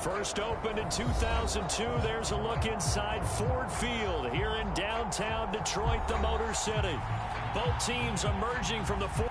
First opened in 2002. There's a look inside Ford Field here in downtown Detroit, the Motor City. Both teams emerging from the fourth.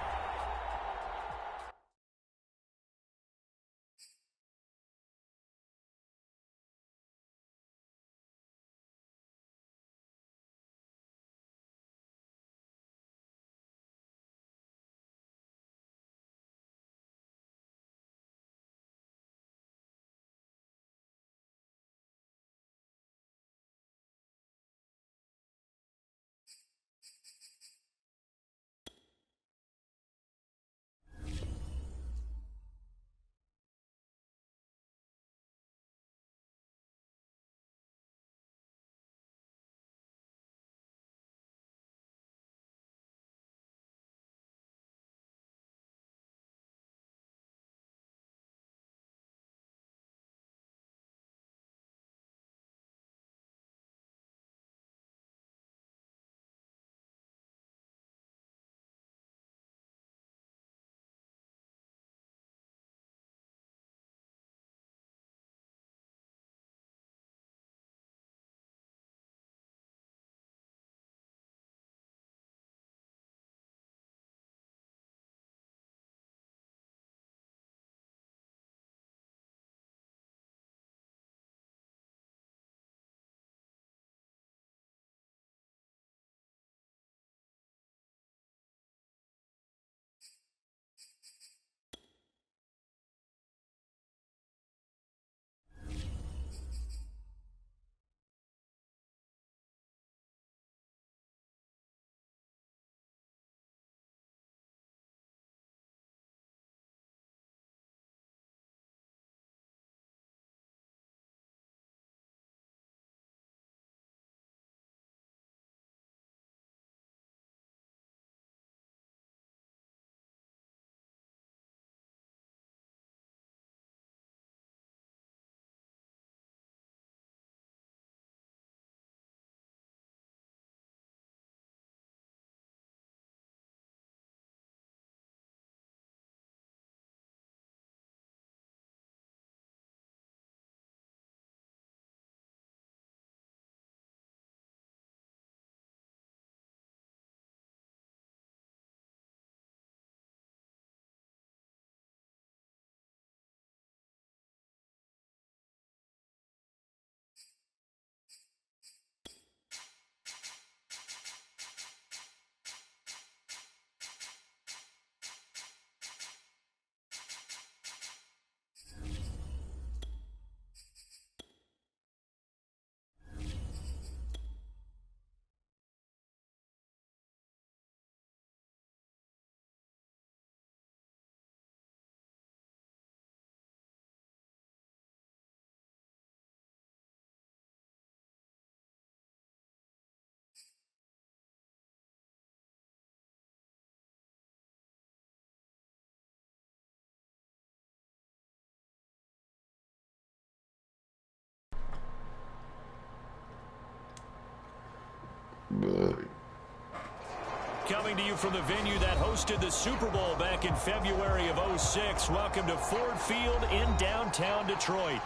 Coming to you from the venue that hosted the Super Bowl back in February of '06. Welcome to Ford Field in downtown Detroit.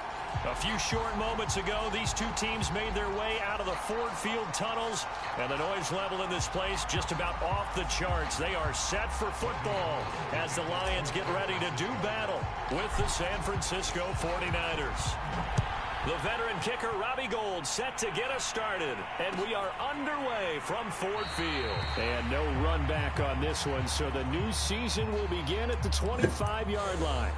A few short moments ago, these two teams made their way out of the Ford Field tunnels, and the noise level in this place just about off the charts. They are set for football as the Lions get ready to do battle with the San Francisco 49ers. The veteran kicker, Robbie Gould, set to get us started. And we are underway from Ford Field. And no run back on this one, so the new season will begin at the 25-yard line.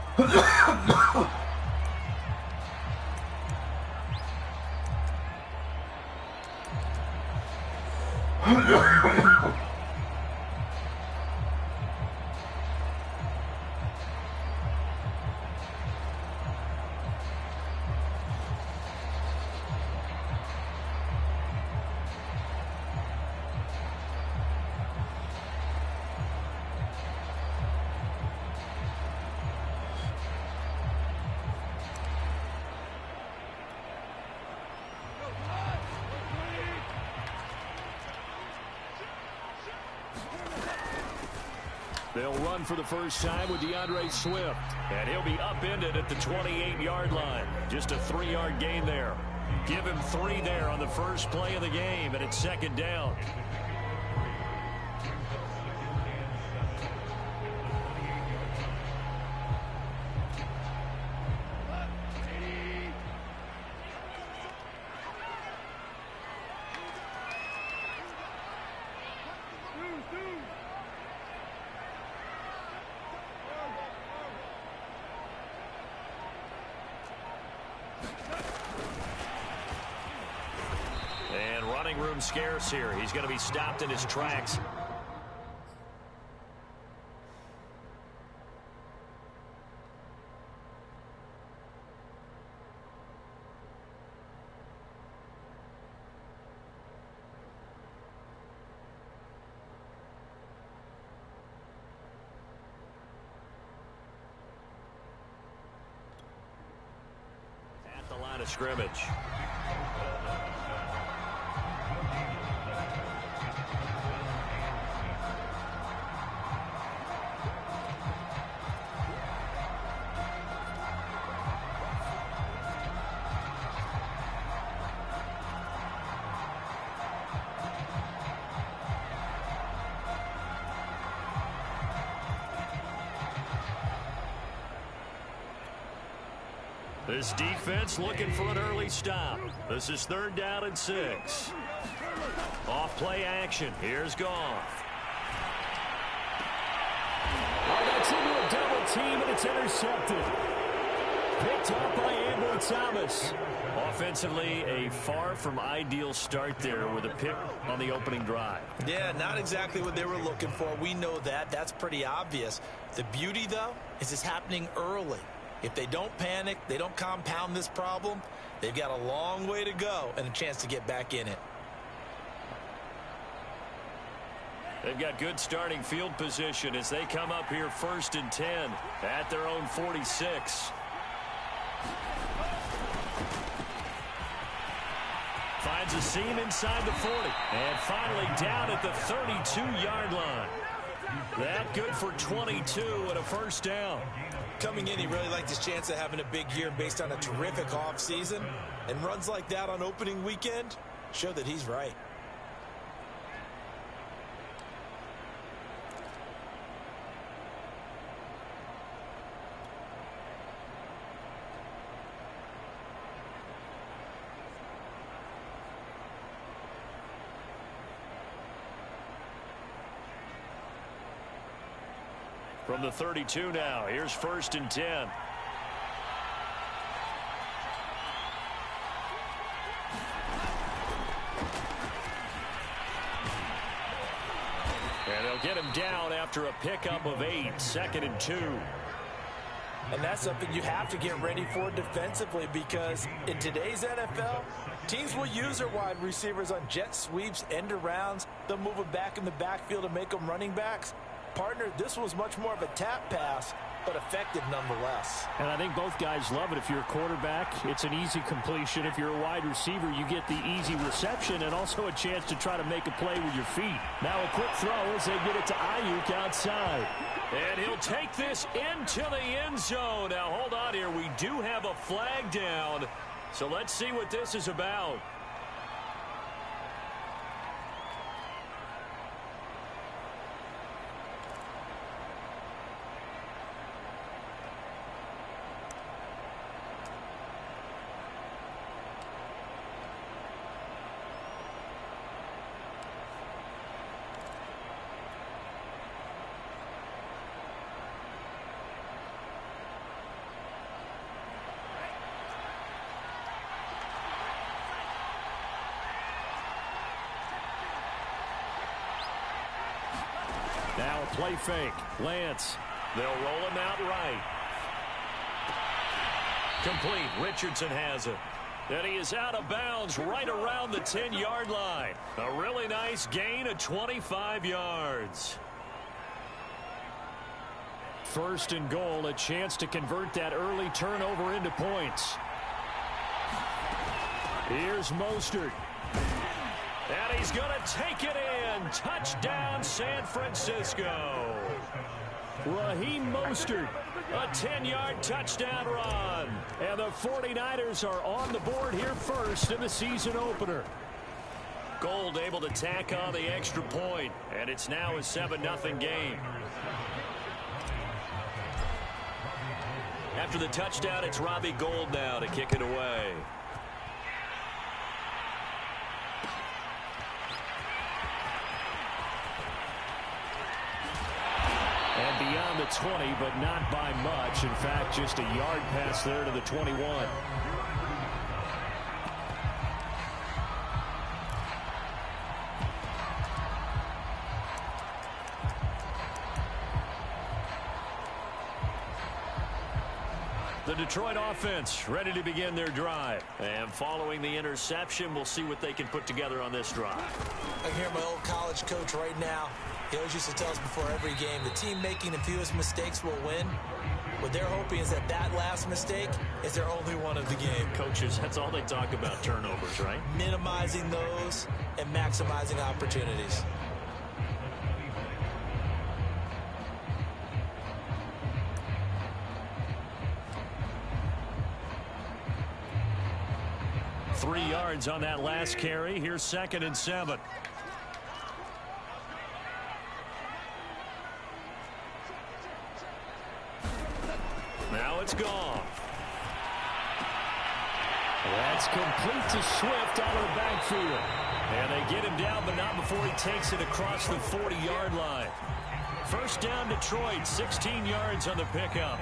They'll run for the first time with DeAndre Swift. And he'll be upended at the 28-yard line. Just a 3-yard gain there. Give him 3 there on the first play of the game, and it's second down. Room scarce here. He's going to be stopped in his tracks. At the line of scrimmage. This defense looking for an early stop. This is 3rd down and 6. Off play action. Here's Goff. Oh, that's into a double team, and it's intercepted. Picked up by Ambry Thomas. Offensively, a far from ideal start there with a pick on the opening drive. Yeah, not exactly what they were looking for. We know that. That's pretty obvious. The beauty, though, is it's happening early. If they don't panic, they don't compound this problem, they've got a long way to go and a chance to get back in it. They've got good starting field position as they come up here 1st and 10 at their own 46. Finds a seam inside the 40. And finally down at the 32-yard line. That good for 22 and a first down. Coming in, he really liked his chance of having a big year based on a terrific offseason. And runs like that on opening weekend show that he's right. From the 32 now, here's 1st and 10. And they'll get him down after a pickup of 8, 2nd and 2. And that's something you have to get ready for defensively, because in today's NFL, teams will use their wide receivers on jet sweeps, end arounds. They'll move them back in the backfield and make them running backs. Partner, this was much more of a tap pass, but effective nonetheless. And I think both guys love it. If you're a quarterback, it's an easy completion. If you're a wide receiver, you get the easy reception and also a chance to try to make a play with your feet. Now a quick throw as they get it to Ayuk outside. And he'll take this into the end zone. Now hold on here. We do have a flag down. So let's see what this is about. Now a play fake. Lance. They'll roll him out right. Complete. Richardson has it. And he is out of bounds right around the 10-yard line. A really nice gain of 25 yards. 1st and goal, a chance to convert that early turnover into points. Here's Mostert. And he's going to take it in. Touchdown, San Francisco. Raheem Mostert, a 10-yard touchdown run. And the 49ers are on the board here first in the season opener. Gold able to tack on the extra point, and it's now a 7-0 game. After the touchdown, it's Robbie Gould now to kick it away. And beyond the 20, but not by much. In fact, just a yard pass there to the 21. The Detroit offense ready to begin their drive. And following the interception, we'll see what they can put together on this drive. I hear my old college coach right now. He always used to tell us before every game, the team making the fewest mistakes will win. What they're hoping is that that last mistake is their only one of the game. Coaches, that's all they talk about, turnovers, right? Minimizing those and maximizing opportunities. Three yards on that last carry. Here's 2nd and 7. Now it's gone. That's complete to Swift out of the backfield. And they get him down, but not before he takes it across the 40-yard line. First down, Detroit, 16 yards on the pickup.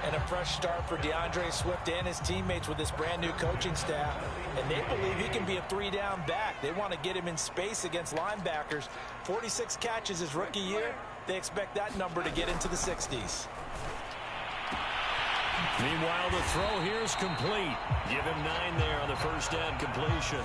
And a fresh start for DeAndre Swift and his teammates with this brand-new coaching staff. And they believe he can be a 3-down back. They want to get him in space against linebackers. 46 catches his rookie year. They expect that number to get into the 60s. Meanwhile, the throw here is complete. Give him 9 there on the first down completion.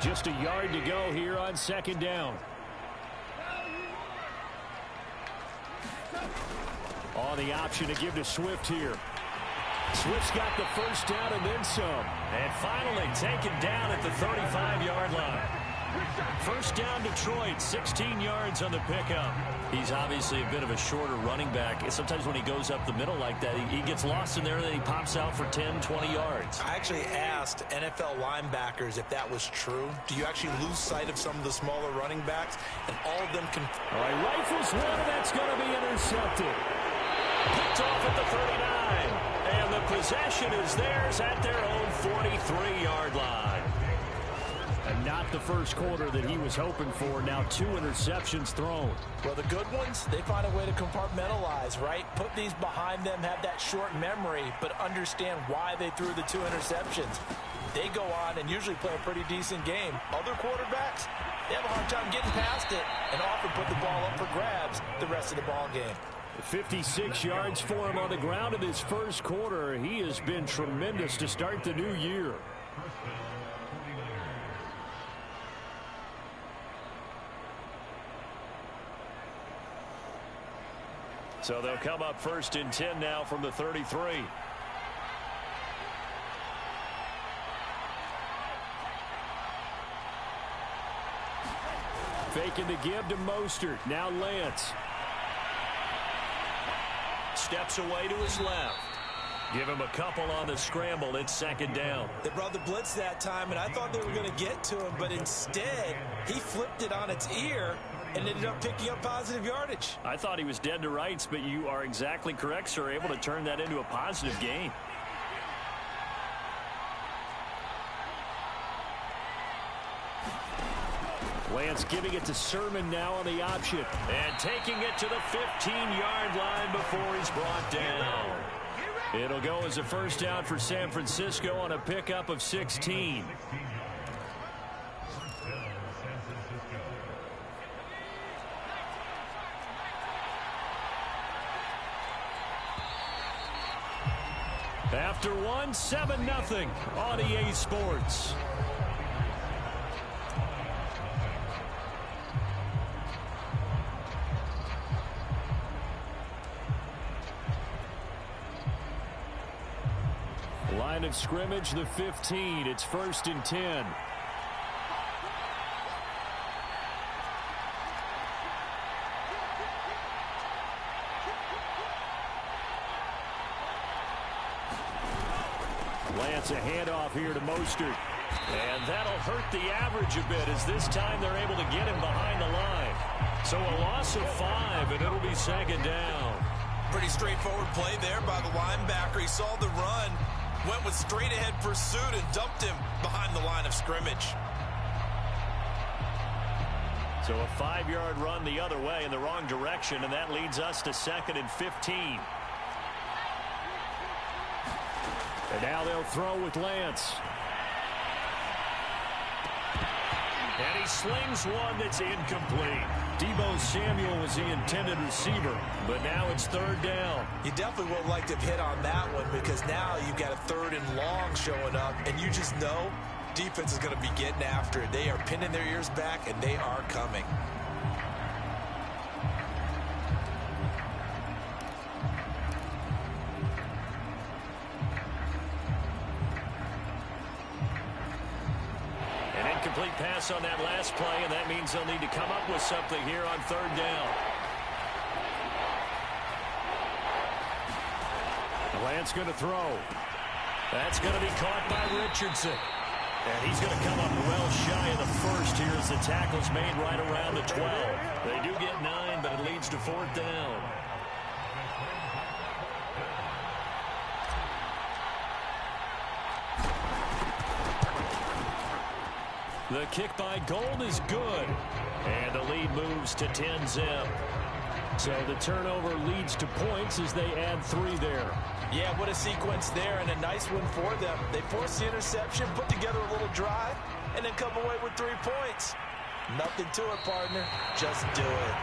Just a yard to go here on 2nd down. On the option to give to Swift here. Swift's got the first down and then some. And finally taken down at the 35-yard line. First down, Detroit, 16 yards on the pickup. He's obviously a bit of a shorter running back. Sometimes when he goes up the middle like that, he gets lost in there and then he pops out for 10, 20 yards. I actually asked NFL linebackers if that was true. Do you actually lose sight of some of the smaller running backs? And all of them can... All right, rifles one, and that's going to be intercepted. Picked off at the 39. And the possession is theirs at their own 43-yard line. And not the first quarter that he was hoping for. Now 2 interceptions thrown. Well, the good ones, they find a way to compartmentalize, right? Put these behind them, have that short memory, but understand why they threw the 2 interceptions. They go on and usually play a pretty decent game. Other quarterbacks, they have a hard time getting past it and often put the ball up for grabs the rest of the ball game. 56 yards for him on the ground in his first quarter. He has been tremendous to start the new year. So they'll come up 1st and 10 now from the 33. Faking the give to Mostert. Now Lance. Steps away to his left. Give him a couple on the scramble. It's 2nd down. They brought the blitz that time, and I thought they were going to get to him, but instead he flipped it on its ear and ended up picking up positive yardage. I thought he was dead to rights, but you are exactly correct, sir. Able to turn that into a positive gain. Lance giving it to Sermon now on the option. And taking it to the 15-yard line before he's brought down. It'll go as a first down for San Francisco on a pickup of 16. After one, 7-0 on EA Sports. line of scrimmage, the 15. It's 1st and 10. Lance, a handoff here to Mostert. And that'll hurt the average a bit as this time they're able to get him behind the line. So a loss of 5, and it'll be 2nd down. Pretty straightforward play there by the linebacker. He saw the run, went with straight-ahead pursuit, and dumped him behind the line of scrimmage. So a 5-yard run the other way in the wrong direction, and that leads us to 2nd and 15. And now they'll throw with Lance. And he slings one that's incomplete. Deebo Samuel was the intended receiver, but now it's 3rd down. You definitely would like to have hit on that one because now you've got a 3rd and long showing up, and you just know defense is going to be getting after it. They are pinning their ears back, and they are coming. Complete pass on that last play, and that means they'll need to come up with something here on 3rd down. Lance going to throw. That's going to be caught by Richardson. And he's going to come up well shy of the 1st here as the tackle's made right around the 12. They do get 9, but it leads to 4th down. The kick by Gold is good. And the lead moves to 10-zip. So the turnover leads to points as they add 3 there. Yeah, what a sequence there, and a nice one for them. They force the interception, put together a little drive, and then come away with 3 points. Nothing to it, partner. Just do it.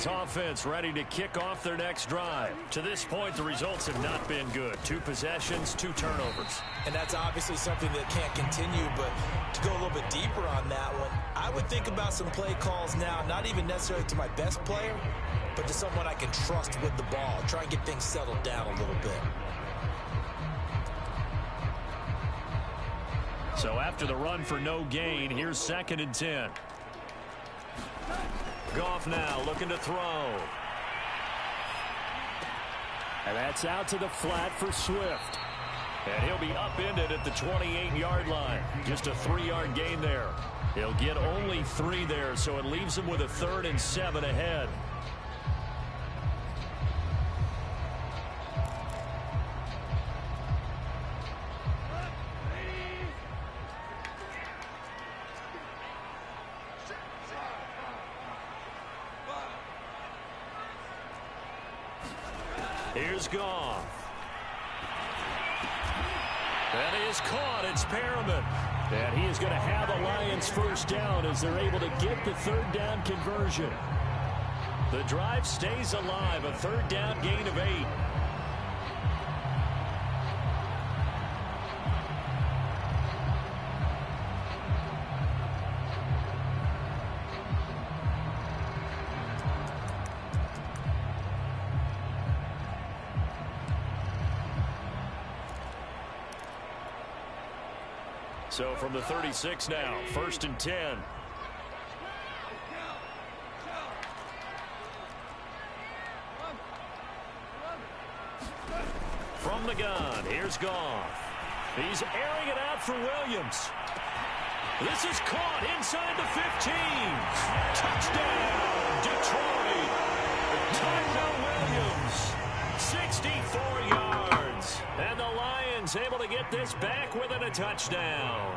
Offense ready to kick off their next drive. To this point, the results have not been good. 2 possessions, 2 turnovers. And that's obviously something that can't continue, but to go a little bit deeper on that one, I would think about some play calls now, not even necessarily to my best player, but to someone I can trust with the ball. Try and get things settled down a little bit. So after the run for no gain, here's 2nd and 10. Goff now looking to throw. And that's out to the flat for Swift. And he'll be upended at the 28-yard line. Just a 3-yard gain there. He'll get only 3 there, so it leaves him with a 3rd and 7 ahead. Here's Goff. That is caught. It's Perriman. And he is going to have a Lions 1st down as they're able to get the 3rd down conversion. The drive stays alive. A 3rd down gain of 8. So from the 36 now, 1st and 10. From the gun, here's Goff. He's airing it out for Williams. This is caught inside the 15. Touchdown, Detroit. Tyrell Williams, 64 yards. And the Lions able to get this back within a touchdown.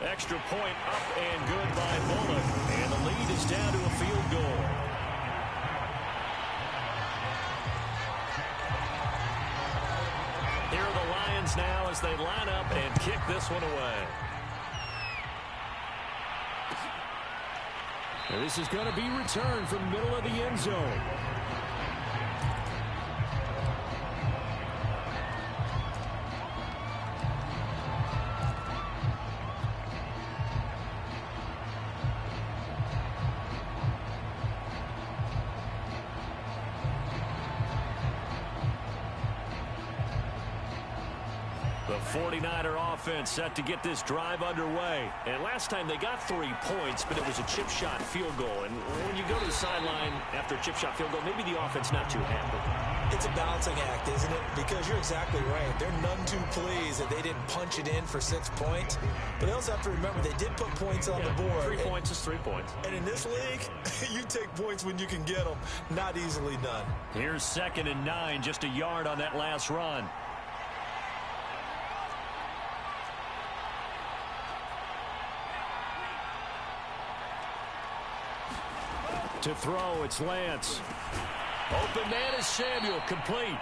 Extra point up and good by Bullock. And the lead is down to a field goal. Here are the Lions now as they line up and kick this one away. And this is going to be returned from the middle of the end zone. The 49er offense set to get this drive underway. And last time they got 3 points, but it was a chip shot field goal. And when you go to the sideline after a chip shot field goal, maybe the offense not too happy. It's a balancing act, isn't it? Because you're exactly right. They're none too pleased that they didn't punch it in for 6 points. But they also have to remember they did put points on the board. 3 points is 3 points. And in this league, you take points when you can get them. Not easily done. Here's 2nd and 9, just a yard on that last run. To throw, it's Lance. Open man is Samuel, complete.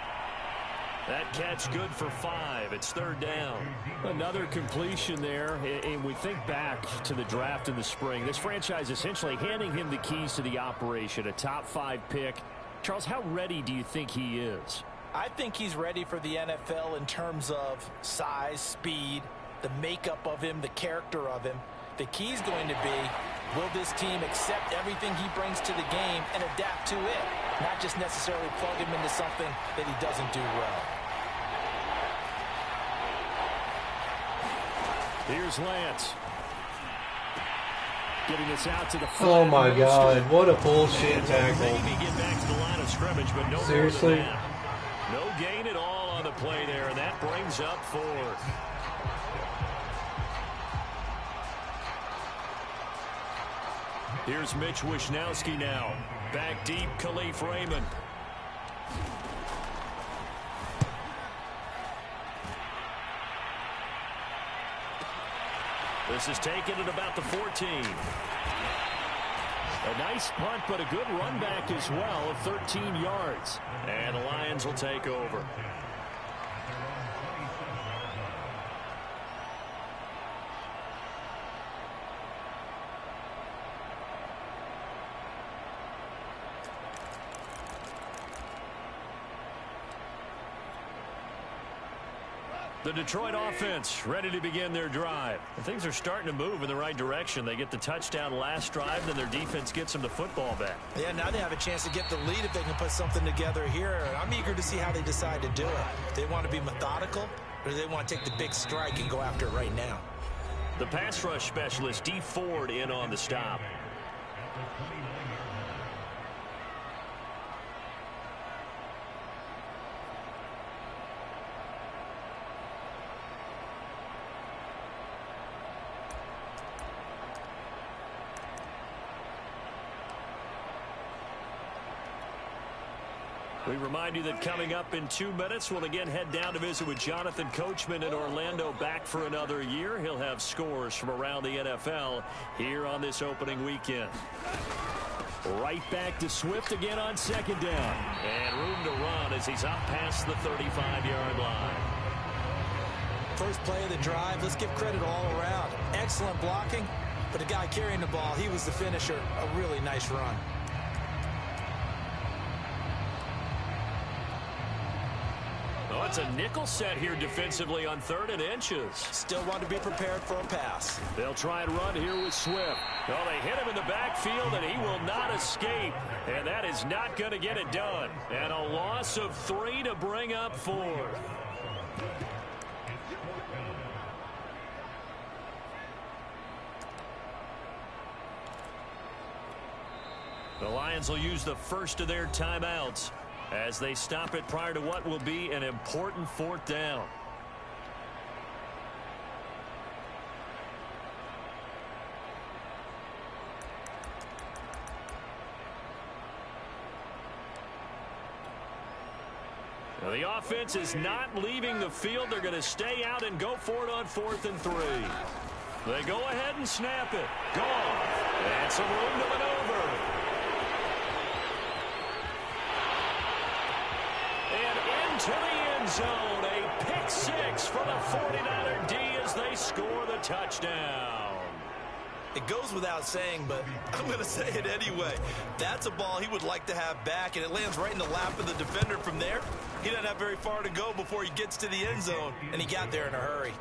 That catch good for 5. It's 3rd down. Another completion there, and we think back to the draft in the spring. This franchise essentially handing him the keys to the operation, a top 5 pick. Charles, how ready do you think he is? I think he's ready for the NFL in terms of size, speed, the makeup of him, the character of him. The key is going to be, will this team accept everything he brings to the game and adapt to it? Not just necessarily plug him into something that he doesn't do well. Here's Lance. Getting this out to the front. Oh my God, what a bullshit tackle. Maybe get back to the line of scrimmage, but no Seriously? more than that. No gain at all on the play there, and that brings up 4th. Here's Mitch Wishnowski now. Back deep, Khalif Raymond. This is taken at about the 14. A nice punt, but a good run back as well of 13 yards. And the Lions will take over. The Detroit offense ready to begin their drive. Things are starting to move in the right direction. They get the touchdown last drive, then their defense gets them the football back. Yeah, now they have a chance to get the lead if they can put something together here. I'm eager to see how they decide to do it. They want to be methodical, or do they want to take the big strike and go after it right now? The pass rush specialist, D. Ford, in on the stop. We remind you that coming up in 2 minutes, we'll again head down to visit with Jonathan Coachman in Orlando, back for another year. He'll have scores from around the NFL here on this opening weekend. Right back to Swift again on 2nd down. And room to run as he's up past the 35-yard line. First play of the drive, let's give credit all around. Excellent blocking, but the guy carrying the ball, he was the finisher. A really nice run. Oh, it's a nickel set here defensively on 3rd and inches. Still want to be prepared for a pass. They'll try and run here with Swift. Well, they hit him in the backfield, and he will not escape. And that is not going to get it done. And a loss of 3 to bring up 4. The Lions will use the first of their timeouts as they stop it prior to what will be an important 4th down. Now the offense is not leaving the field. They're going to stay out and go for it on 4th and 3. They go ahead and snap it. Gone. And some room to maneuver. To the end zone, a pick 6 for the 49er D as they score the touchdown. It goes without saying, but I'm going to say it anyway. That's a ball he would like to have back, and it lands right in the lap of the defender from there. He doesn't have very far to go before he gets to the end zone, and he got there in a hurry.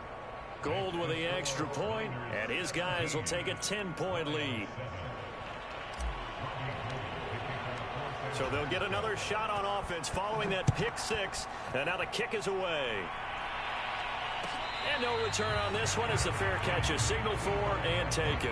Gold with the extra point, and his guys will take a 10-point lead. So they'll get another shot on offense following that pick six, and now the kick is away. And no return on this one as the fair catch is signaled for and taken.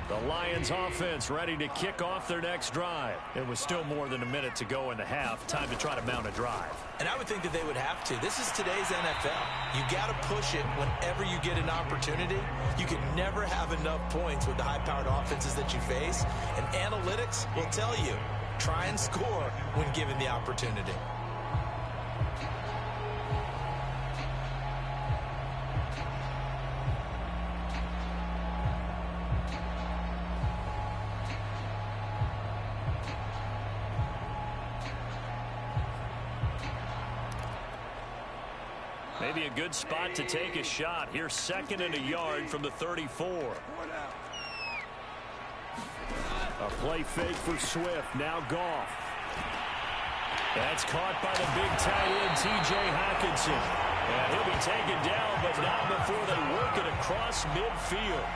The Lions offense ready to kick off their next drive. It was still more than a minute to go in the half. Time to try to mount a drive. And I would think that they would have to. This is today's NFL. You got to push it whenever you get an opportunity. You can never have enough points with the high-powered offenses that you face. And analytics will tell you, try and score when given the opportunity. Maybe a good spot to take a shot. Here's 2nd and a yard from the 34. A play fake for Swift. Now Goff. That's caught by the big tight end, T.J. Hockenson. And he'll be taken down, but not before they work it across midfield.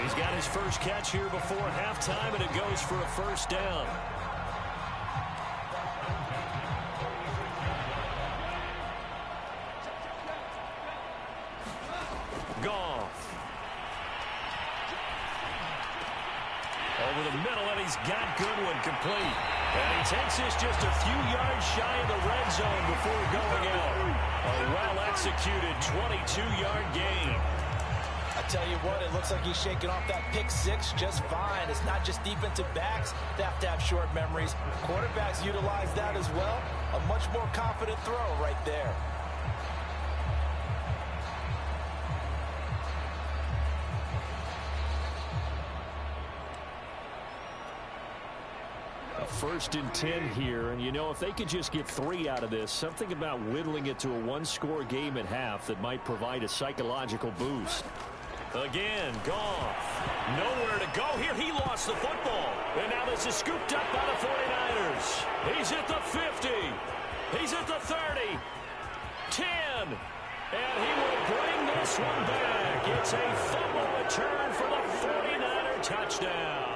He's got his first catch here before halftime, and it goes for a first down. Over the middle, and he's got Goodwin complete. And he takes this just a few yards shy of the red zone before going out. A well-executed 22-yard gain. I tell you what, it looks like he's shaking off that pick six just fine. It's not just defensive backs that have to have short memories. Quarterbacks utilize that as well. A much more confident throw right there. First and 10 here, and you know, if they could just get 3 out of this, something about whittling it to a one-score game at half that might provide a psychological boost. Again, Goff. Nowhere to go here. He lost the football. And now this is scooped up by the 49ers. He's at the 50. He's at the 30. 10. And he will bring this one back. It's a fumble return for the 49er touchdown.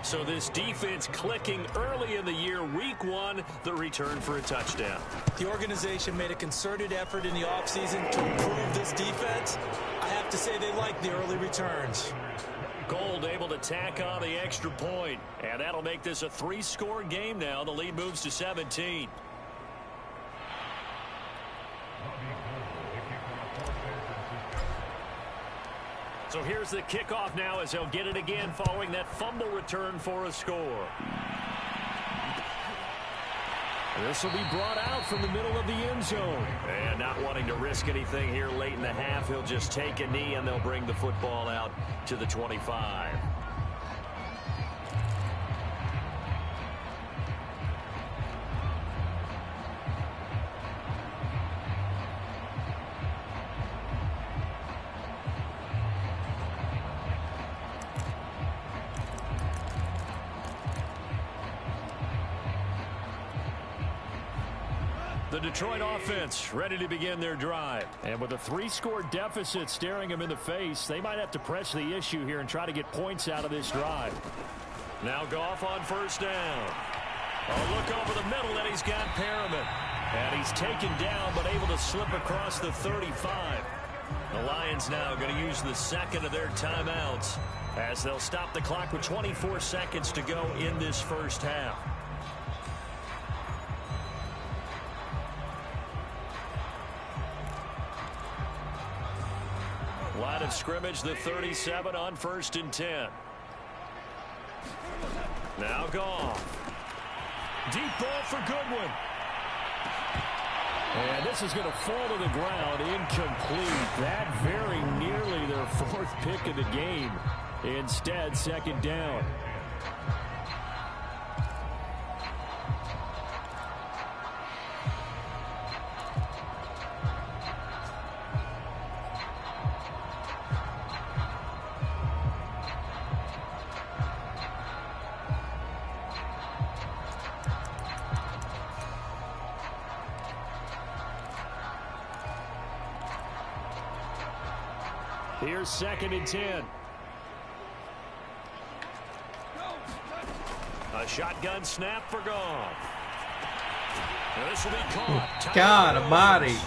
So this defense clicking early in the year, week 1, the return for a touchdown. The organization made a concerted effort in the offseason to improve this defense. I have to say they like the early returns. Gold able to tack on the extra point, and that'll make this a 3-score game now. The lead moves to 17. So here's the kickoff now as they'll get it again following that fumble return for a score. This will be brought out from the middle of the end zone. And not wanting to risk anything here late in the half, he'll just take a knee and they'll bring the football out to the 25. The Detroit offense ready to begin their drive. And with a 3-score deficit staring them in the face, they might have to press the issue here and try to get points out of this drive. Now Goff on first down. A look over the middle, and he's got Perriman. And he's taken down, but able to slip across the 35. The Lions now going to use the second of their timeouts as they'll stop the clock with 24 seconds to go in this first half. Line of scrimmage, the 37 on first and 10. Now Goff. Deep ball for Goodwin. And this is going to fall to the ground, incomplete. That very nearly their 4th pick of the game. Instead, 2nd down. Here's 2nd and 10. A shotgun snap for Goff. This will be caught. God almighty.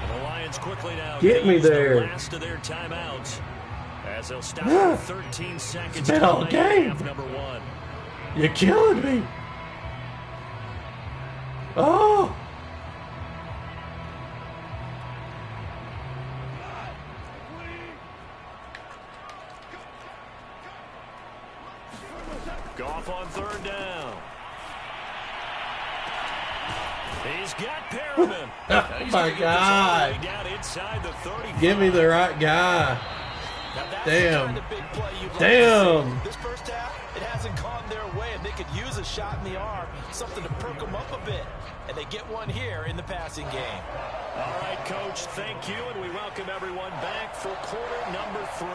And the Lions quickly now Get me use there. the last of their timeouts as they'll stop for 13 seconds. It's been all game. Half number 1. You're killing me. Oh. Goff on 3rd down. He's got Perriman. Oh my God. Down inside the 35. Give me the right guy. Damn. Damn. This first half, it hasn't gone their way, and they could use a shot in the arm, something to perk them up a bit. And they get one here in the passing game. All right, Coach, thank you, and we welcome everyone back for quarter number 3.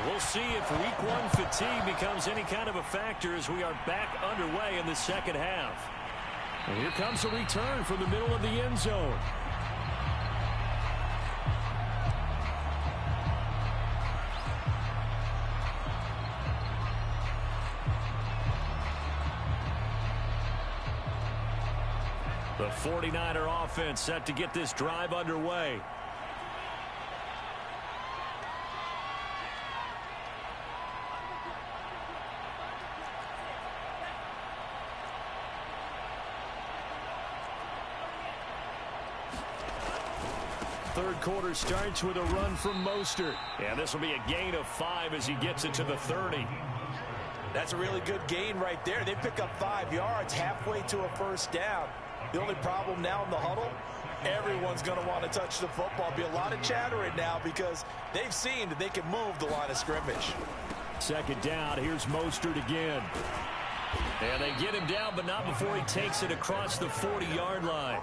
We'll see if week 1 fatigue becomes any kind of a factor as we are back underway in the 2nd half. And here comes a return from the middle of the end zone. The 49er offense set to get this drive underway. Third quarter starts with a run from Mostert. And this will be a gain of 5 as he gets it to the 30. That's a really good gain right there. They pick up 5 yards halfway to a first down. The only problem now in the huddle, everyone's going to want to touch the football. Be a lot of chattering now because they've seen that they can move the line of scrimmage. 2nd down. Here's Mostert again. And they get him down, but not before he takes it across the 40-yard line.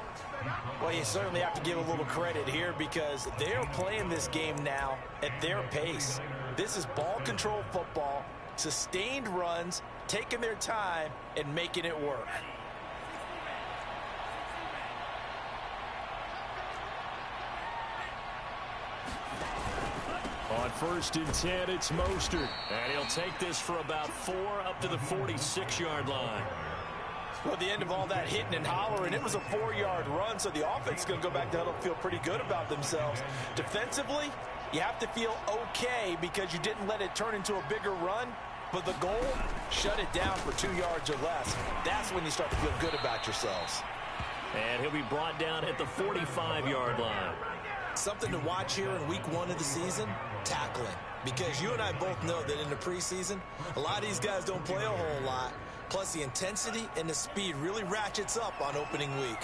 Well, you certainly have to give a little credit here because they're playing this game now at their pace. This is ball control football, sustained runs, taking their time, and making it work. On 1st and 10, it's Mostert. And he'll take this for about 4 up to the 46-yard line. Well, at the end of all that hitting and hollering, it was a 4-yard run, so the offense is going to go back to huddle and feel pretty good about themselves. Defensively, you have to feel okay because you didn't let it turn into a bigger run, but the goal, shut it down for 2 yards or less. That's when you start to feel good about yourselves. And he'll be brought down at the 45-yard line. Something to watch here in week 1 of the season, tackling. Because you and I both know that in the preseason, a lot of these guys don't play a whole lot. Plus, the intensity and the speed really ratchets up on opening week.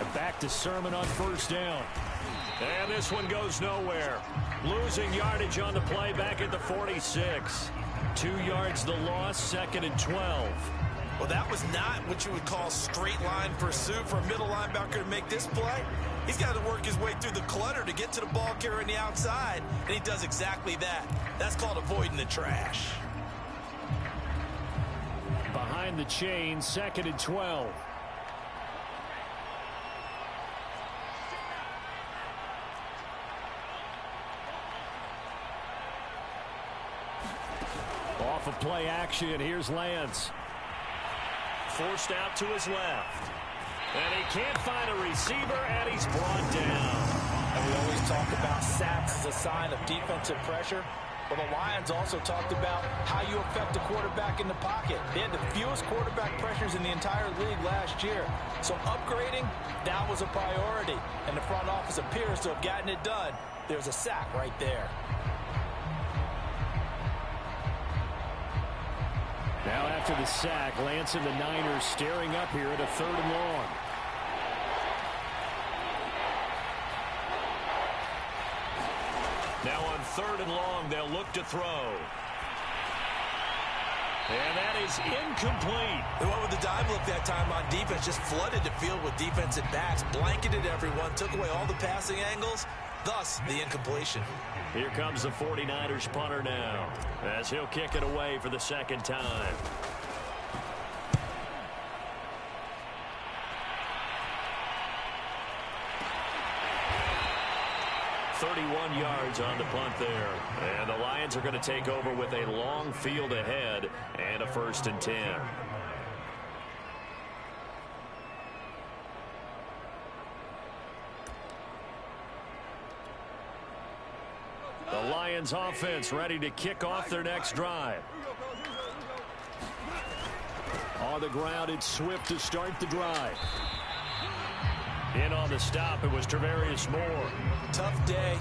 And back to Sermon on 1st down. And this one goes nowhere. Losing yardage on the play back at the 46. 2 yards the loss, 2nd and 12. Well, that was not what you would call straight line pursuit for a middle linebacker to make this play. He's got to work his way through the clutter to get to the ball carrier on the outside, and he does exactly that. That's called avoiding the trash. Behind the chain, 2nd and 12. Off of play action, here's Lance. Forced out to his left. And he can't find a receiver, and he's brought down. And we always talk about sacks as a sign of defensive pressure. Well, the Lions also talked about how you affect the quarterback in the pocket. They had the fewest quarterback pressures in the entire league last year. So upgrading, that was a priority. And the front office appears to have gotten it done. There's a sack right there. Now after the sack, Lance and the Niners staring up here at a 3rd and long. Now on 3rd and long, they'll look to throw. And that is incomplete. They went with the dive look that time on defense, just flooded the field with defensive backs, blanketed everyone, took away all the passing angles, thus the incompletion. Here comes the 49ers punter now, as he'll kick it away for the 2nd time. 31 yards on the punt there. And the Lions are going to take over with a long field ahead and a 1st and 10. The Lions offense ready to kick off their next drive. On the ground, it's Swift to start the drive. In on the stop, it was Travarius Moore. Tough day,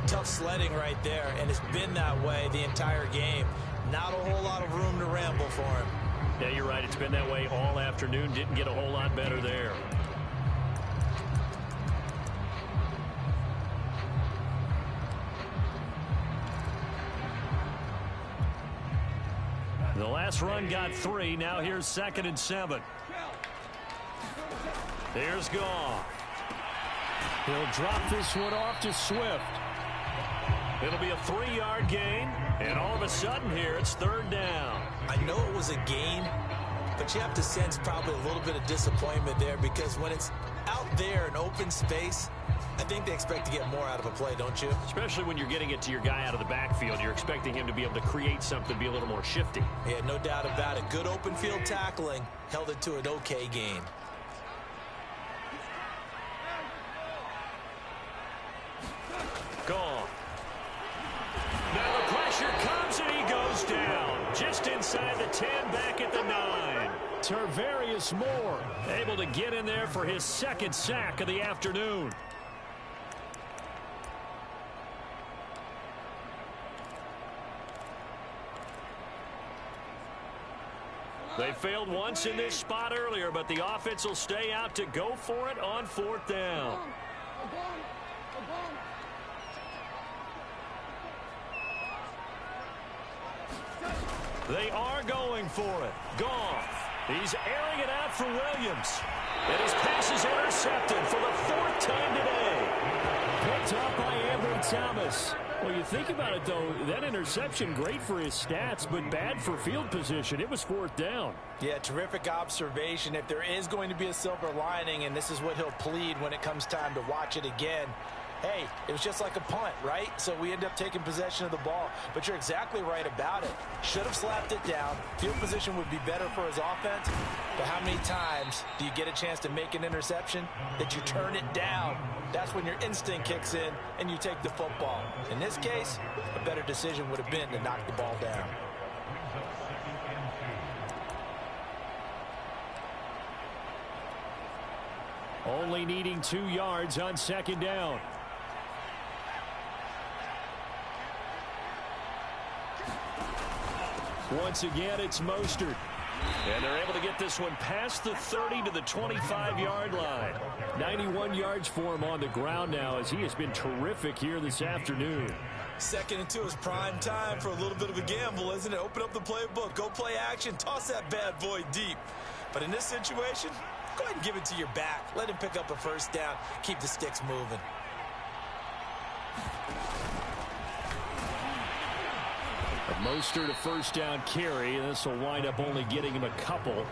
tough sledding right there, and it's been that way the entire game. Not a whole lot of room to ramble for him. Yeah, you're right. It's been that way all afternoon. Didn't get a whole lot better there. The last run got 3. Now here's 2nd and 7. Here's Goff. He'll drop this one off to Swift. It'll be a 3-yard gain, and all of a sudden here it's 3rd down. I know it was a gain, but you have to sense probably a little bit of disappointment there because when it's out there in open space, I think they expect to get more out of a play, don't you? Especially when you're getting it to your guy out of the backfield. You're expecting him to be able to create something, be a little more shifty. Yeah, no doubt about it. Good open field tackling held it to an okay gain. Gone. Now the pressure comes and he goes down. Just inside the 10, back at the 9. Travarius Moore able to get in there for his 2nd sack of the afternoon. They failed once in this spot earlier, but the offense will stay out to go for it on 4th down. They are going for it. Goff. He's airing it out for Williams. And his pass is intercepted for the 4th time today. Picked up by Ambry Thomas. Well, you think about it, though, that interception, great for his stats, but bad for field position. It was 4th down. Yeah, terrific observation. If there is going to be a silver lining, and this is what he'll plead when it comes time to watch it again, hey, it was just like a punt, right? So we end up taking possession of the ball. But you're exactly right about it. Should have slapped it down. Field position would be better for his offense. But how many times do you get a chance to make an interception that you turn it down? That's when your instinct kicks in and you take the football. In this case, a better decision would have been to knock the ball down. Only needing 2 yards on 2nd down. Once again, it's Mostert. And they're able to get this one past the 30 to the 25-yard line. 91 yards for him on the ground now as he has been terrific here this afternoon. 2nd and 2 is prime time for a little bit of a gamble, isn't it? Open up the playbook, go play action, toss that bad boy deep. But in this situation, go ahead and give it to your back. Let him pick up a 1st down, keep the sticks moving. Mostert a 1st down carry, and this will wind up only getting him a couple.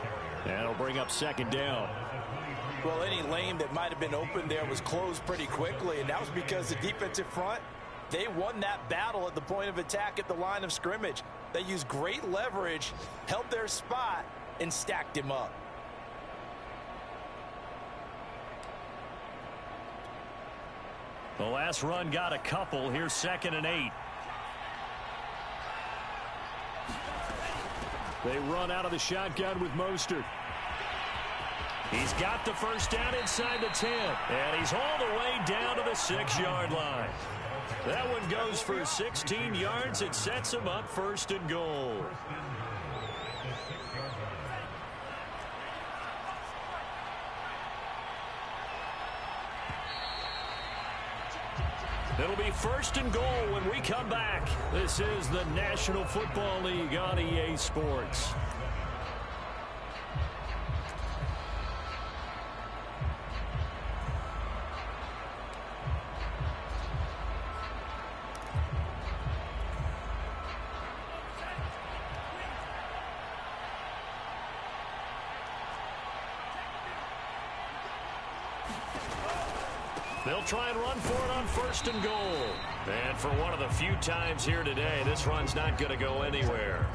That'll bring up 2nd down. Well, any lane that might have been open there was closed pretty quickly, and that was because the defensive front, they won that battle at the point of attack at the line of scrimmage. They used great leverage, held their spot, and stacked him up. The last run got a couple. Here's 2nd and 8. They run out of the shotgun with Mostert. He's got the first down inside the 10, and he's all the way down to the 6-yard line. That one goes for 16 yards. It sets him up 1st and goal. It'll be 1st and goal when we come back. This is the National Football League on EA Sports. They'll try and run for it on 1st and goal. And for one of the few times here today, this run's not going to go anywhere.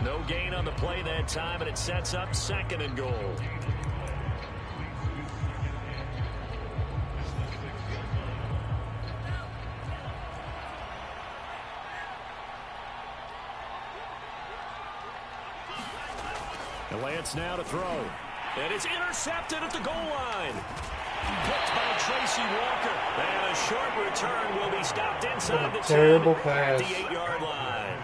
No gain on the play that time, and it sets up 2nd and goal. And Lance now to throw. And it's intercepted at the goal line. Picked by Tracy Walker. And a short return will be stopped inside the 10. Terrible pass. The 8-yard line.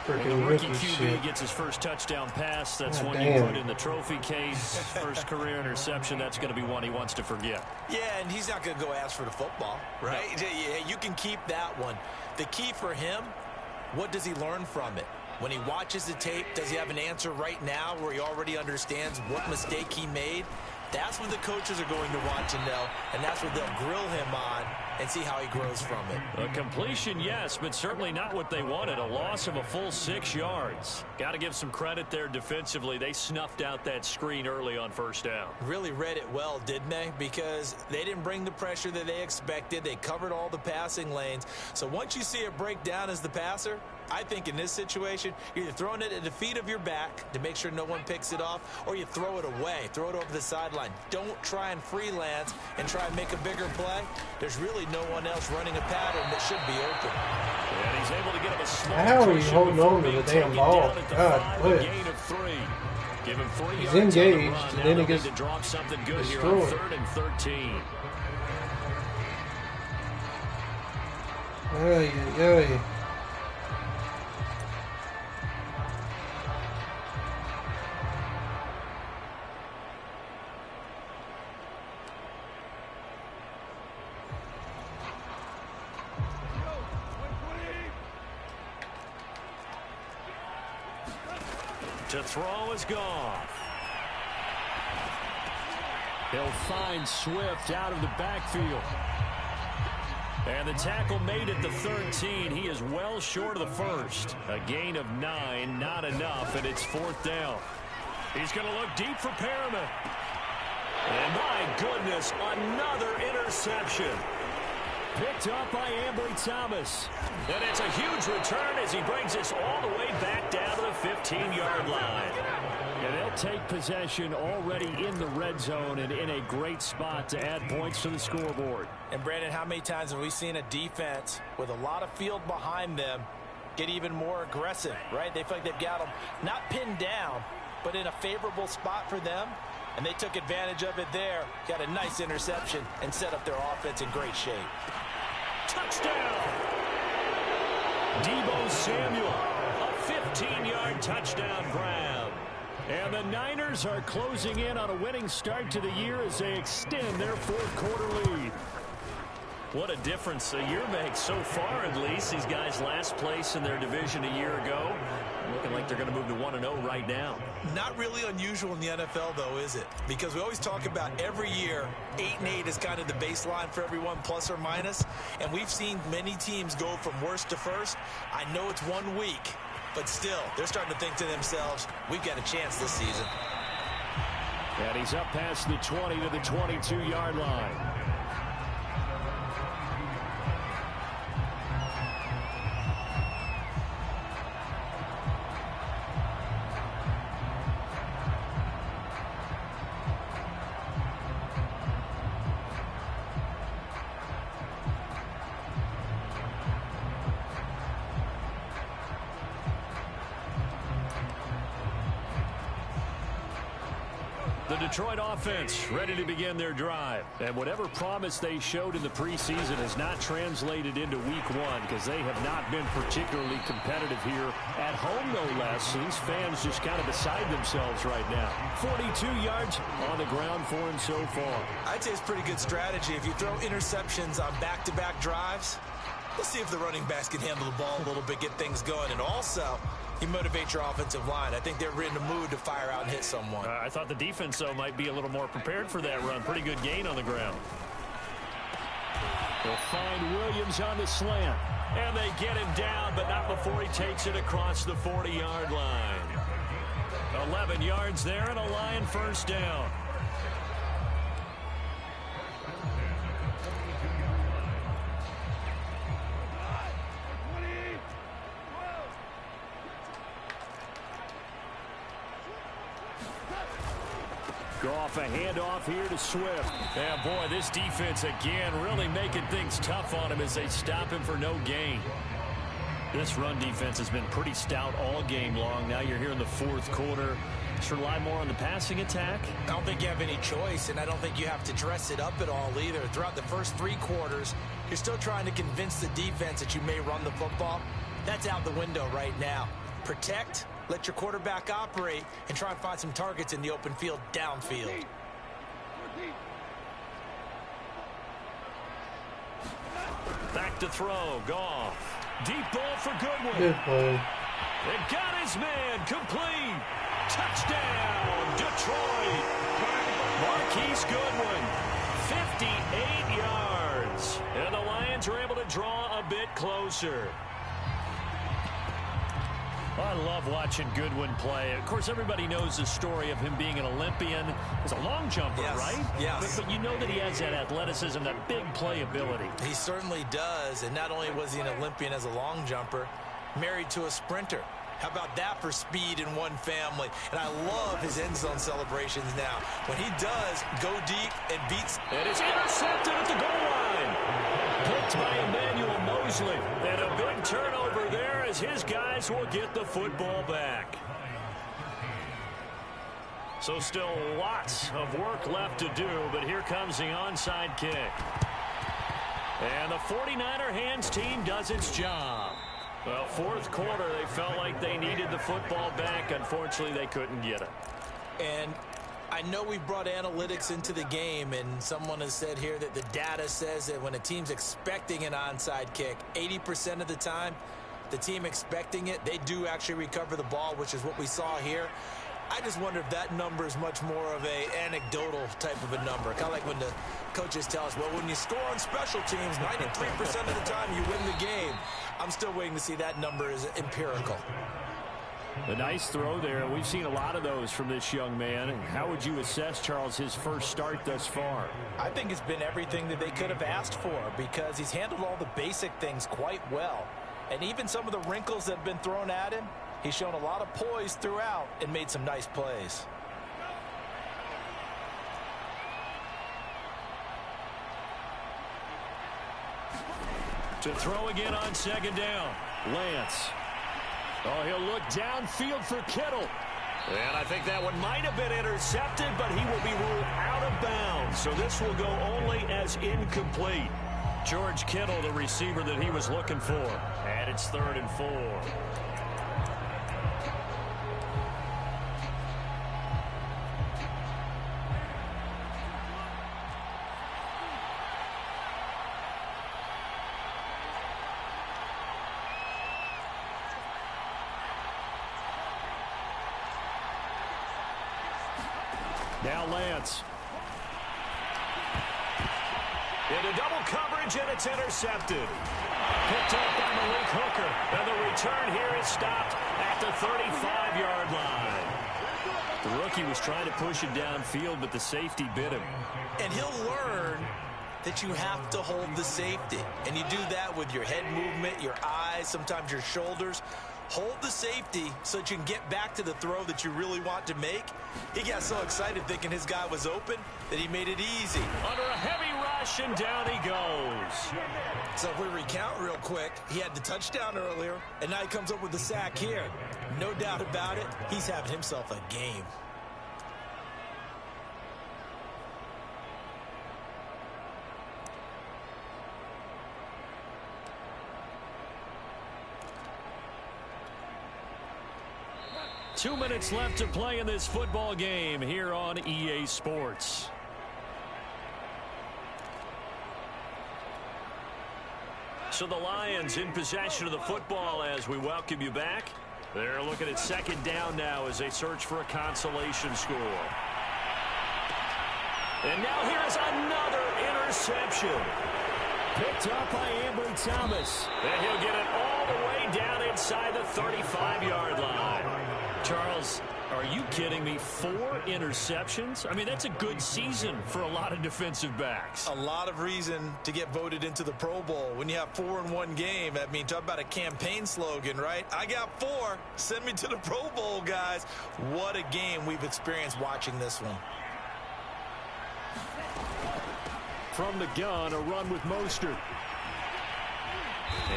Freaking rookie rookie QB shit. gets his first touchdown pass. That's God one damn. you put in the trophy case. First career interception. That's going to be one he wants to forget. Yeah, and he's not going to go ask for the football, right? No. Yeah, you can keep that one. The key for him, what does he learn from it? When he watches the tape, does he have an answer right now where he already understands what mistake he made? That's what the coaches are going to want to know, and that's what they'll grill him on and see how he grows from it. A completion, yes, but certainly not what they wanted. A loss of a full 6 yards. Got to give some credit there defensively. They snuffed out that screen early on 1st down. Really read it well, didn't they? Because they didn't bring the pressure that they expected. They covered all the passing lanes. So once you see it break down as the passer, I think in this situation, you're either throwing it at the feet of your back to make sure no one picks it off, or you throw it away, throw it over the sideline. Don't try and freelance and try and make a bigger play. There's really no one else running a pattern that should be open. And he's able to get him a small How are you holding on to the damn ball? God, quit. Give him 3 He's yards engaged, on the run. and then Now he gets to drop something good destroyed. here on 3rd and 13. Ay, ay, ay. To throw is gone. He'll find Swift out of the backfield. And the tackle made at the 13. He is well short of the first. A gain of 9, not enough, and it's 4th down. He's going to look deep for Perriman. And my goodness, another interception. Picked up by Ambry Thomas. And it's a huge return as he brings us all the way back down to the 15-yard line. And they'll take possession already in the red zone and in a great spot to add points to the scoreboard. And, Brandon, how many times have we seen a defense with a lot of field behind them get even more aggressive, right? They feel like they've got them not pinned down, but in a favorable spot for them. And they took advantage of it there. Got a nice interception and set up their offense in great shape. Touchdown! Deebo Samuel, a 15-yard touchdown grab. And the Niners are closing in on a winning start to the year as they extend their 4th quarter lead. What a difference a year makes so far, at least. These guys last place in their division a year ago. Looking like they're going to move to 1-0 right now. Not really unusual in the NFL, though, is it? Because we always talk about every year, 8-8 is kind of the baseline for everyone, plus or minus. And we've seen many teams go from worst to first. I know it's 1 week, but still, they're starting to think to themselves, we've got a chance this season. And he's up past the 20 to the 22-yard line. The Detroit offense ready to begin their drive. And whatever promise they showed in the preseason has not translated into week one because they have not been particularly competitive here at home, no less. So these fans just kind of beside themselves right now. 42 yards on the ground for him so far. I'd say it's pretty good strategy. If you throw interceptions on back-to-back drives, let's see if the running backs can handle the ball a little bit, get things going. And also, you motivate your offensive line. I think they're in the mood to fire out and hit someone. I thought the defense, though, might be a little more prepared for that run. Pretty good gain on the ground. They'll find Williams on the slant. And they get him down, but not before he takes it across the 40-yard line. 11 yards there and a Lion first down. Goff, a handoff here to Swift. And boy, this defense again really making things tough on him as they stop him for no gain. This run defense has been pretty stout all game long. Now you're here in the fourth quarter. Just rely more on the passing attack. I don't think you have any choice, and I don't think you have to dress it up at all either. Throughout the first 3 quarters, you're still trying to convince the defense that you may run the football. That's out the window right now. Protect, let your quarterback operate, and try and find some targets in the open field downfield. Back to throw. Goff. Deep ball for Goodwin. Good play. It got his man. Complete. Touchdown, Detroit. Marquise Goodwin. 58 yards. And the Lions are able to draw a bit closer. I love watching Goodwin play. Of course, everybody knows the story of him being an Olympian. He's a long jumper, yes, right? Yes. But you know that he has that athleticism, that big playability. He certainly does. And not only was he an Olympian as a long jumper, married to a sprinter. How about that for speed in one family? And I love his end zone celebrations now. When he does go deep and beats. And it's intercepted at the goal line. Picked by Emmanuel Mosley. And a big turnover there as his guys will get the football back. So still lots of work left to do, but here comes the onside kick. And the 49er hands team does its job. Well, fourth quarter, they felt like they needed the football back. Unfortunately, they couldn't get it. And I know we brought analytics into the game, and someone has said here that the data says that when a team's expecting an onside kick, 80% of the time, the team expecting it, they do actually recover the ball, which is what we saw here. I just wonder if that number is much more of a anecdotal type of a number. Kind of like when the coaches tell us, well, when you score on special teams, 93% of the time you win the game. I'm still waiting to see that number is empirical. A nice throw there. We've seen a lot of those from this young man. And how would you assess, Charles, his first start thus far? I think it's been everything that they could have asked for because he's handled all the basic things quite well. And even some of the wrinkles that have been thrown at him, he's shown a lot of poise throughout and made some nice plays. To throw again on second down. Lance. Oh, he'll look downfield for Kittle. And I think that one might have been intercepted, but he will be ruled out of bounds. So this will go only as incomplete. George Kittle, the receiver that he was looking for. And it's 3rd and 4. Now Lance. Into double coverage, and it's intercepted. Picked up by Malik Hooker. And the return here is stopped at the 35-yard line. The rookie was trying to push it downfield, but the safety bit him. And he'll learn that you have to hold the safety. And you do that with your head movement, your eyes, sometimes your shoulders. Hold the safety so that you can get back to the throw that you really want to make. He got so excited thinking his guy was open that he made it easy. Under a heavy rush, and down he goes. So if we recount real quick, he had the touchdown earlier, and now he comes up with the sack here. No doubt about it, he's having himself a game. 2 minutes left to play in this football game here on EA Sports. So the Lions in possession of the football as we welcome you back. They're looking at second down now as they search for a consolation score. And now here's another interception. Picked up by Ambry Thomas. And he'll get it all the way down inside the 35-yard line. Charles, are you kidding me? 4 interceptions? I mean, that's a good season for a lot of defensive backs. A lot of reason to get voted into the Pro Bowl. When you have 4 in one game, I mean, talk about a campaign slogan, right? I got 4. Send me to the Pro Bowl, guys. What a game we've experienced watching this one. From the gun, a run with Mostert.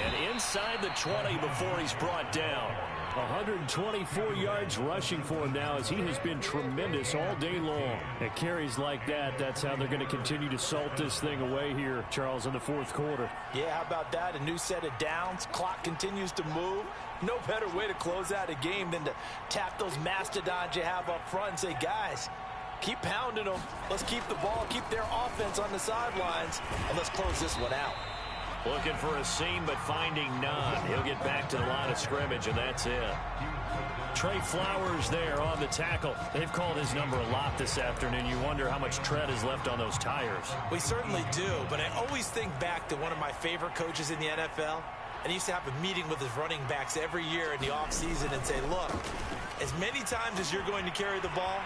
And inside the 20 before he's brought down. 124 yards rushing for him now as he has been tremendous all day long. At carries like that, that's how they're going to continue to salt this thing away here, Charles, in the fourth quarter. Yeah, how about that? A new set of downs. Clock continues to move. No better way to close out a game than to tap those mastodons you have up front and say, guys, keep pounding them. Let's keep the ball, keep their offense on the sidelines, and let's close this one out. Looking for a seam, but finding none. He'll get back to the line of scrimmage, and that's it. Trey Flowers there on the tackle. They've called his number a lot this afternoon. You wonder how much tread is left on those tires. We certainly do, but I always think back to one of my favorite coaches in the NFL. And he used to have a meeting with his running backs every year in the offseason and say, look, as many times as you're going to carry the ball,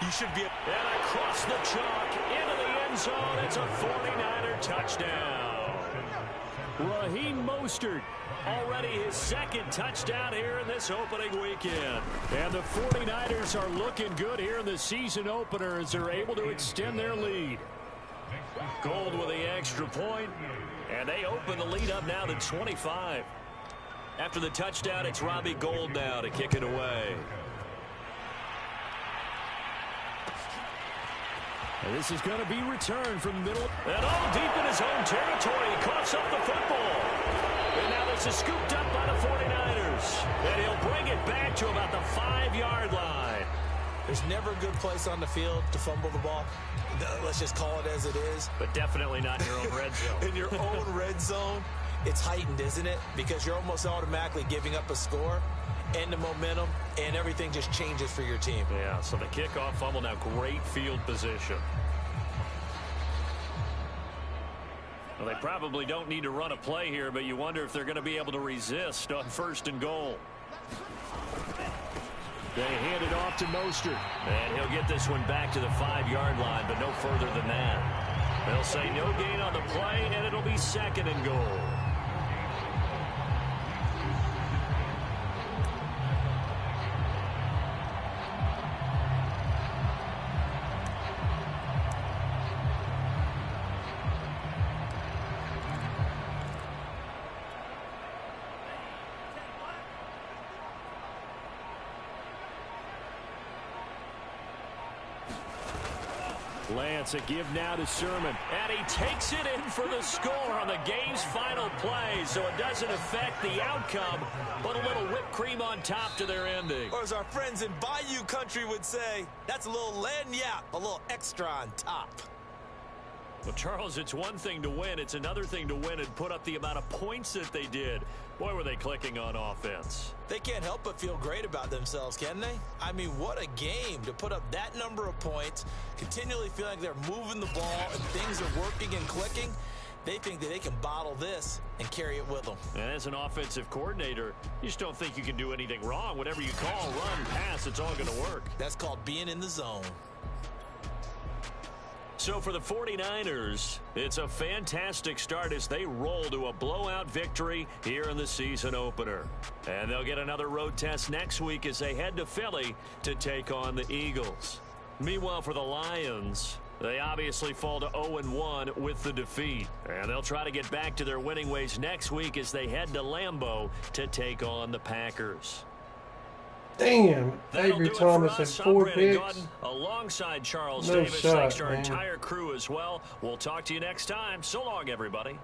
you should be... And across the chalk, into the end zone, it's a 49er touchdown. Raheem Mostert, already his second touchdown here in this opening weekend. And the 49ers are looking good here in the season opener as they're able to extend their lead. Gold with the extra point, and they open the lead up now to 25. After the touchdown, it's Robbie Gould now to kick it away. And this is going to be returned from the middle. And all deep in his own territory. He coughs up the football. And now this is scooped up by the 49ers. And he'll bring it back to about the 5-yard line. There's never a good place on the field to fumble the ball. Let's just call it as it is. But definitely not in your own red zone. In your own red zone, it's heightened, isn't it? Because you're almost automatically giving up a score and the momentum, and everything just changes for your team. Yeah, so the kickoff fumble, now great field position. Well, they probably don't need to run a play here, but you wonder if they're going to be able to resist on 1st and goal. They hand it off to Mostert. And he'll get this one back to the 5-yard line, but no further than that. They'll say no gain on the play, and it'll be 2nd and goal. Lance, a give now to Sermon. And he takes it in for the score on the game's final play, so it doesn't affect the outcome, but a little whipped cream on top to their ending. Or as our friends in Bayou Country would say, that's a little lagniappe, a little extra on top. Well, Charles, it's one thing to win. It's another thing to win and put up the amount of points that they did. Boy, were they clicking on offense. They can't help but feel great about themselves, can they? I mean, what a game to put up that number of points, continually feel like they're moving the ball and things are working and clicking. They think that they can bottle this and carry it with them. And as an offensive coordinator, you just don't think you can do anything wrong. Whatever you call, run, pass, it's all going to work. That's called being in the zone. So for the 49ers, it's a fantastic start as they roll to a blowout victory here in the season opener. And they'll get another road test next week as they head to Philly to take on the Eagles. Meanwhile, for the Lions, they obviously fall to 0-1 with the defeat. And they'll try to get back to their winning ways next week as they head to Lambeau to take on the Packers. Damn, Avery Thomas had 4 picks. Gordon, alongside Charles No Davis, shot, thanks to our man. entire crew as well. We'll talk to you next time. So long, everybody.